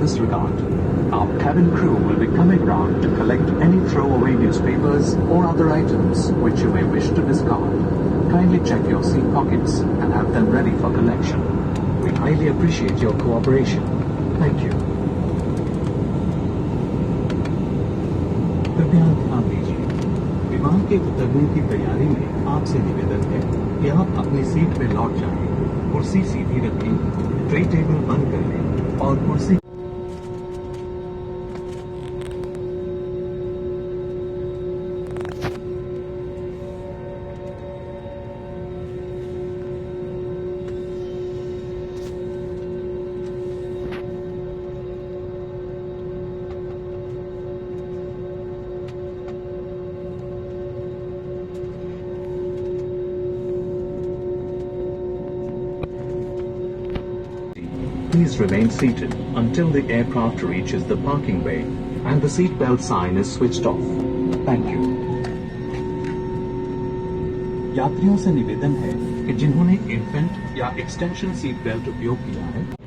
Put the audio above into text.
warmest regard. Our cabin crew will be coming round to collect any throwaway newspapers or other items which you may wish to discard. Kindly check your seat pockets and have them ready for collection. We highly appreciate your cooperation. Thank you. कृपया ध्यान दीजिए, विमान के उतरने की तैयारी में आपसे निवेदन है कि आप अपनी सीट में लौट जाएं, कुर्सी सीधी रखें, ट्रे टेबल बंद कर लें और कुर्सी Please remain seated until the aircraft reaches the parking bay and the seat belt sign is switched off. Thank you. यात्रियों से निवेदन है कि जिन्होंने इन्फेंट या एक्सटेंशन सीट बेल्ट उपयोग किया है